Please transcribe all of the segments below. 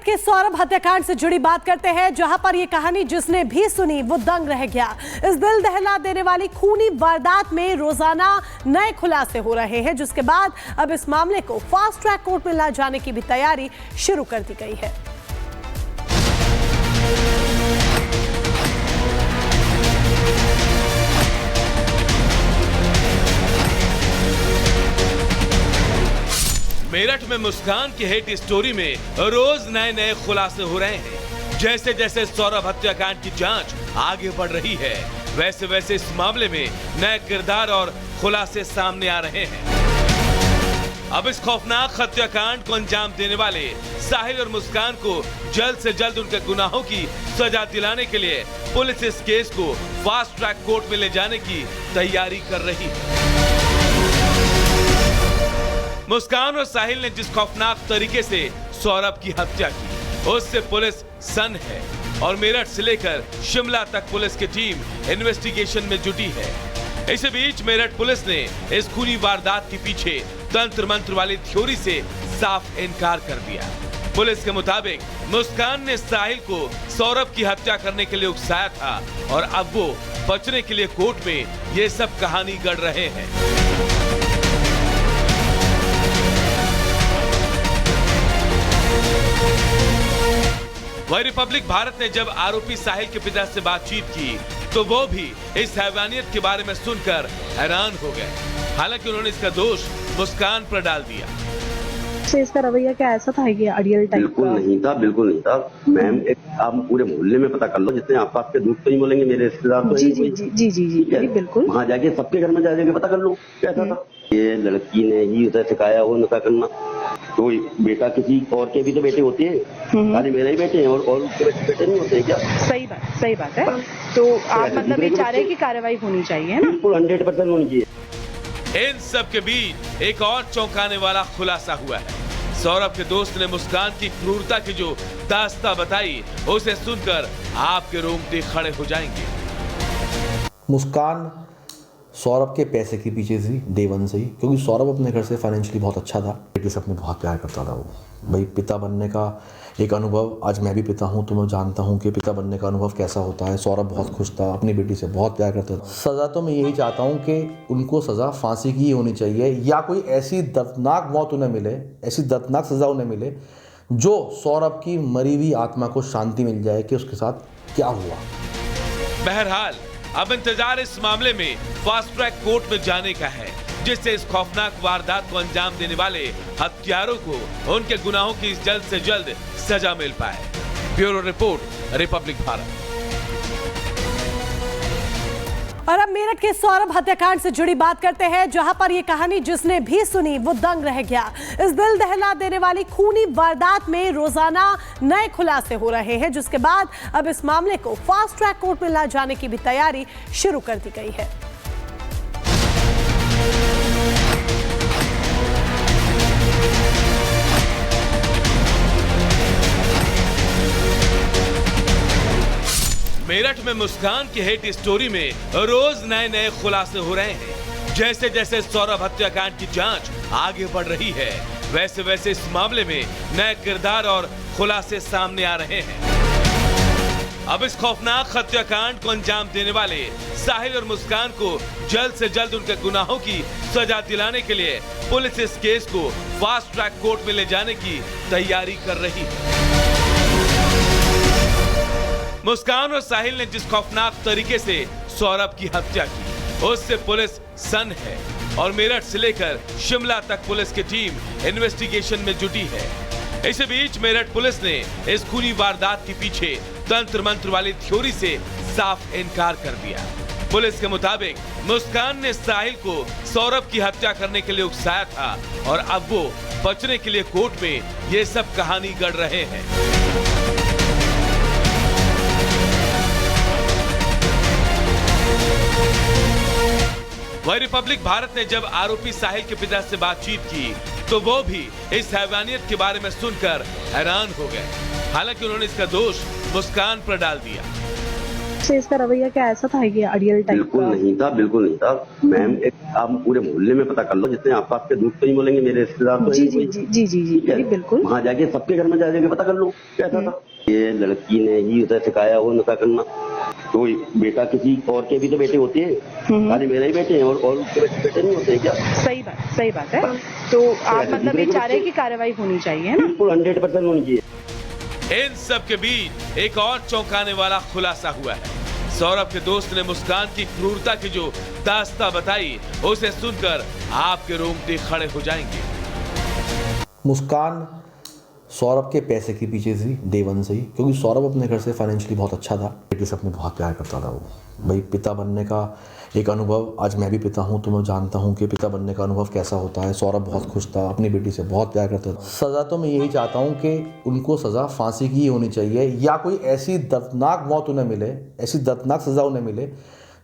मेरठ के सौरभ हत्याकांड से जुड़ी बात करते हैं, जहां पर यह कहानी जिसने भी सुनी वो दंग रह गया। इस दिल दहला देने वाली खूनी वारदात में रोजाना नए खुलासे हो रहे हैं, जिसके बाद अब इस मामले को फास्ट ट्रैक कोर्ट में ला जाने की भी तैयारी शुरू कर दी गई है। मेरठ में मुस्कान की हेट स्टोरी में रोज नए नए खुलासे हो रहे हैं। जैसे जैसे सौरभ हत्याकांड की जांच आगे बढ़ रही है, वैसे वैसे इस मामले में नए किरदार और खुलासे सामने आ रहे हैं। अब इस खौफनाक हत्याकांड को अंजाम देने वाले साहिल और मुस्कान को जल्द से जल्द उनके गुनाहों की सजा दिलाने के लिए पुलिस इस केस को फास्ट ट्रैक कोर्ट में ले जाने की तैयारी कर रही है। मुस्कान और साहिल ने जिस खौफनाक तरीके से सौरभ की हत्या की, उससे पुलिस सन्न है और मेरठ से लेकर शिमला तक पुलिस की टीम इन्वेस्टिगेशन में जुटी है। इसी बीच मेरठ पुलिस ने इस खूनी वारदात के पीछे तंत्र मंत्र वाली थ्योरी से साफ इनकार कर दिया। पुलिस के मुताबिक मुस्कान ने साहिल को सौरभ की हत्या करने के लिए उकसाया था और अब वो बचने के लिए कोर्ट में ये सब कहानी गढ़ रहे हैं। वही रिपब्लिक भारत ने जब आरोपी साहिल के पिता से बातचीत की तो वो भी इस हैवानियत के बारे में सुनकर हैरान हो गए। हालांकि उन्होंने इसका दोष मुस्कान पर डाल दिया। इसका रवैया क्या ऐसा था कि अड़ियल टाइप बिल्कुल नहीं था, बिल्कुल नहीं था मैम। आप पूरे मोहल्ले में पता कर लो, जितने आसपास के दूध तो नहीं बोलेंगे, मेरे रिश्तेदार तो जी जी जी जी जी जी बिल्कुल। वहाँ जाके सबके घर में जाके पता कर लो कैसा था। ये लड़की ने ही उसे सिखाया वो नशा करना। तो बेटा किसी और के भी तो बेटे होते हैं, खाली मेरे ही बेटे हैं और उसके बेटे नहीं होते क्या? सही बात है। तो आप मतलब ये चाह रहे हैं कि कार्रवाई होनी चाहिए ना? बिल्कुल 100% होनी चाहिए। इन सब के बीच एक और चौंकाने वाला खुलासा हुआ है। सौरभ के दोस्त ने मुस्कान की क्रूरता की जो दास्तां बताई, उसे सुनकर आपके रोंगटे खड़े हो जाएंगे। मुस्कान सौरभ के पैसे के पीछे थी डे वन से ही, क्योंकि सौरभ अपने घर से फाइनेंशियली बहुत अच्छा था। बेटे से अपने बहुत प्यार करता था वो। भाई पिता बनने का एक अनुभव, आज मैं भी पिता हूँ तो मैं जानता हूँ कि पिता बनने का अनुभव कैसा होता है। सौरभ बहुत खुश था, अपनी बेटी से बहुत प्यार करता था। सज़ा तो मैं यही चाहता हूँ कि उनको सज़ा फांसी की ही होनी चाहिए, या कोई ऐसी दर्दनाक मौत उन्हें मिले, ऐसी दर्दनाक सज़ा उन्हें मिले जो सौरभ की मरी हुई आत्मा को शांति मिल जाए कि उसके साथ क्या हुआ। बहरहाल अब इंतजार इस मामले में फास्ट ट्रैक कोर्ट में जाने का है, जिससे इस खौफनाक वारदात को अंजाम देने वाले हत्यारों को उनके गुनाहों की जल्द से जल्द सजा मिल पाए। Bureau report, Republic Bharat. और अब मेरठ के सौरभ हत्याकांड से जुड़ी बात करते हैं, जहां पर यह कहानी जिसने भी सुनी वो दंग रह गया। इस दिल दहला देने वाली खूनी वारदात में रोजाना नए खुलासे हो रहे हैं, जिसके बाद अब इस मामले को फास्ट ट्रैक कोर्ट में ला जाने की भी तैयारी शुरू कर दी गई है। मेरठ में मुस्कान की हेट स्टोरी में रोज नए नए खुलासे हो रहे हैं। जैसे जैसे सौरभ हत्याकांड की जांच आगे बढ़ रही है, वैसे वैसे इस मामले में नए किरदार और खुलासे सामने आ रहे हैं। अब इस खौफनाक हत्याकांड को अंजाम देने वाले साहिल और मुस्कान को जल्द से जल्द उनके गुनाहों की सजा दिलाने के लिए पुलिस इस केस को फास्ट ट्रैक कोर्ट में ले जाने की तैयारी कर रही है। मुस्कान और साहिल ने जिस खौफनाक तरीके से सौरभ की हत्या की, उससे पुलिस सन्न है और मेरठ से लेकर शिमला तक पुलिस की टीम इन्वेस्टिगेशन में जुटी है। इसी बीच मेरठ पुलिस ने इस खूनी वारदात के पीछे तंत्र मंत्र वाली थ्योरी से साफ इनकार कर दिया। पुलिस के मुताबिक मुस्कान ने साहिल को सौरभ की हत्या करने के लिए उकसाया था और अब वो बचने के लिए कोर्ट में ये सब कहानी गढ़ रहे हैं। वही रिपब्लिक भारत ने जब आरोपी साहिल के पिता से बातचीत की तो वो भी इस हैवानियत के बारे में सुनकर हैरान हो गए। हालांकि उन्होंने इसका दोष मुस्कान पर डाल दिया। से इसका रवैया क्या ऐसा था, ये अड़ियल टाइप बिल्कुल का? नहीं था, बिल्कुल नहीं था मैम। आप पूरे मोहल्ले में पता कर लो, जितने आसपास के दूध तो नहीं बोलेंगे, मेरे रिश्तेदार तो जी हैं जी कोई। जी जी जी जी ठीक है? जी, बिल्कुल। वहाँ जाके सबके घर में जाके पता कर लो कैसा था। ये लड़की ने ही उसे सिखाया वो नशा करना। तो बेटा किसी और के भी तो बेटे होते हैं, खाली मेरे ही बेटे हैं और उसके बेटे नहीं होते क्या? सही बात है। तो आप मतलब ये चाह रहे हैं कि कार्रवाई होनी चाहिए, है ना? बिल्कुल 100% होनी चाहिए। इन सब के बीच एक और चौंकाने वाला खुलासा हुआ है। सौरभ के दोस्त ने मुस्कान की क्रूरता की जो दास्तां बताई, उसे सुनकर आपके रोंगटे खड़े हो जाएंगे। मुस्कान सौरभ के पैसे के पीछे थी डे वन से ही, क्योंकि सौरभ अपने घर से फाइनेंशियली बहुत अच्छा था। बेटी से अपने बहुत प्यार करता था वो। भाई पिता बनने का एक अनुभव, आज मैं भी पिता हूँ तो मैं जानता हूँ कि पिता बनने का अनुभव कैसा होता है। सौरभ बहुत खुश था, अपनी बेटी से बहुत प्यार करता था। सज़ा तो मैं यही चाहता हूँ कि उनको सज़ा फांसी की ही होनी चाहिए, या कोई ऐसी दर्दनाक मौत उन्हें मिले, ऐसी दर्दनाक सज़ा उन्हें मिले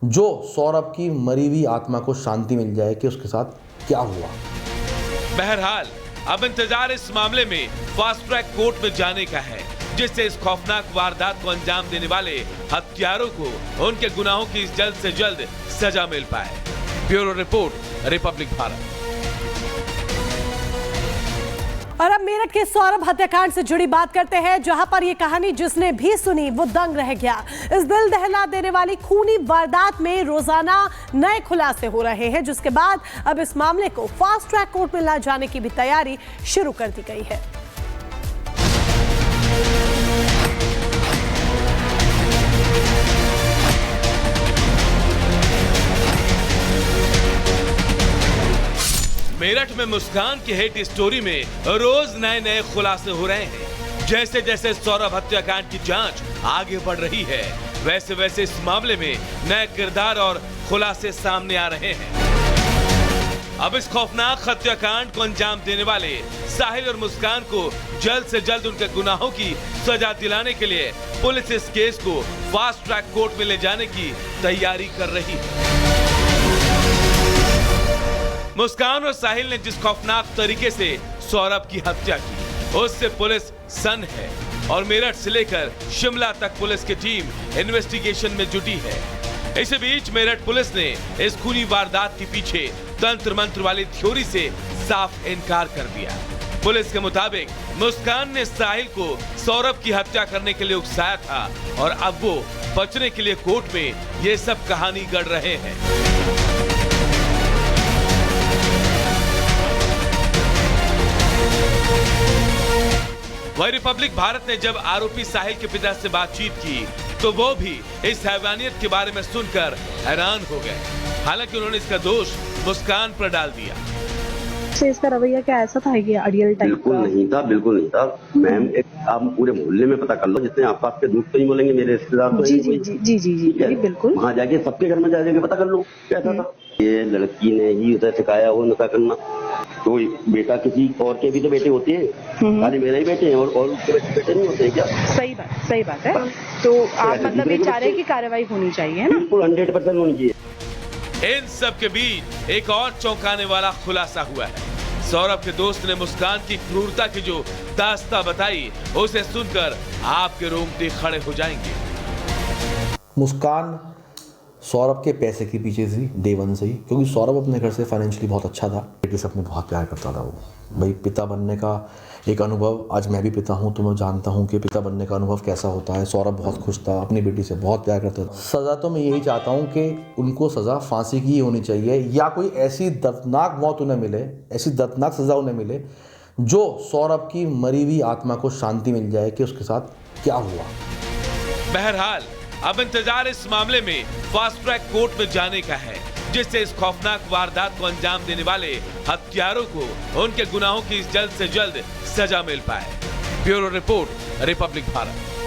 जो सौरभ की मरी हुई आत्मा को शांति मिल जाए कि उसके साथ क्या हुआ। बहरहाल अब इंतजार इस मामले में फास्ट ट्रैक कोर्ट में जाने का है, जिससे इस खौफनाक वारदात को अंजाम देने वाले हत्यारों को उनके गुनाहों की जल्द से जल्द सजा मिल पाए। Bureau report, Republic Bharat. और अब मेरठ के सौरभ हत्याकांड से जुड़ी बात करते हैं, जहां पर यह कहानी जिसने भी सुनी वो दंग रह गया। इस दिल दहला देने वाली खूनी वारदात में रोजाना नए खुलासे हो रहे हैं, जिसके बाद अब इस मामले को फास्ट ट्रैक कोर्ट में ला जाने की भी तैयारी शुरू कर दी गई है। मेरठ में मुस्कान की हेट स्टोरी में रोज नए नए खुलासे हो रहे हैं। जैसे जैसे सौरभ हत्याकांड की जांच आगे बढ़ रही है, वैसे वैसे इस मामले में नए किरदार और खुलासे सामने आ रहे हैं। अब इस खौफनाक हत्याकांड को अंजाम देने वाले साहिल और मुस्कान को जल्द से जल्द उनके गुनाहों की सजा दिलाने के लिए पुलिस इस केस को फास्ट ट्रैक कोर्ट में ले जाने की तैयारी कर रही है। मुस्कान और साहिल ने जिस खौफनाक तरीके से सौरभ की हत्या की, उससे पुलिस सन्न है और मेरठ से लेकर शिमला तक पुलिस की टीम इन्वेस्टिगेशन में जुटी है। इसी बीच मेरठ पुलिस ने इस खूनी वारदात के पीछे तंत्र मंत्र वाली थ्योरी से साफ इनकार कर दिया। पुलिस के मुताबिक मुस्कान ने साहिल को सौरभ की हत्या करने के लिए उकसाया था और अब वो बचने के लिए कोर्ट में ये सब कहानी गढ़ रहे हैं। वही रिपब्लिक भारत ने जब आरोपी साहिल के पिता से बातचीत की तो वो भी इस हैवानियत के बारे में सुनकर हैरान हो गए। हालांकि उन्होंने इसका दोष मुस्कान पर डाल दिया। से इसका रवैया क्या ऐसा था, ये अड़ियल टाइप बिल्कुल का? नहीं था, बिल्कुल नहीं था मैम। आप पूरे मोहल्ले में पता कर लो, जितने आसपास के दूध तो नहीं बोलेंगे, मेरे रिश्तेदार तो जी हैं जी कोई। जी जी जी जी ठीक है? जी, बिल्कुल। वहाँ जाके सबके घर में जाके पता कर लो कैसा था। ये लड़की ने ही उसे सिखाया वो नशा करना। तो बेटा किसी और के भी तो बेटे होते हैं, खाली मेरे ही बेटे हैं और उसके बेटे नहीं होते क्या? सही बात है। तो आप मतलब ये चाह रहे हैं कि कार्रवाई होनी चाहिए, है ना? बिल्कुल 100% होनी चाहिए। इन सब के बीच एक और चौंकाने वाला खुलासा हुआ है। सौरभ के दोस्त ने मुस्कान की क्रूरता की जो दास्तां बताई, उसे सुनकर आपके रोंगटे खड़े हो जाएंगे। मुस्कान सौरभ के पैसे के पीछे थी डे वन से ही, क्योंकि सौरभ अपने घर से फाइनेंशियली बहुत अच्छा था। बेटी से अपने बहुत प्यार करता था वो। भाई पिता बनने का एक अनुभव, आज मैं भी पिता हूँ तो मैं जानता हूँ कि पिता बनने का अनुभव कैसा होता है। सौरभ बहुत खुश था, अपनी बेटी से बहुत प्यार करता था। सज़ा तो मैं यही चाहता हूँ कि उनको सज़ा फांसी की ही होनी चाहिए, या कोई ऐसी दर्दनाक मौत उन्हें मिले, ऐसी दर्दनाक सज़ा उन्हें मिले जो सौरभ की मरी हुई आत्मा को शांति मिल जाए कि उसके साथ क्या हुआ। बहरहाल अब इंतजार इस मामले में फास्ट ट्रैक कोर्ट में जाने का है, जिससे इस खौफनाक वारदात को अंजाम देने वाले हत्यारों को उनके गुनाहों की जल्द से जल्द सजा मिल पाए। Bureau report, Republic Bharat.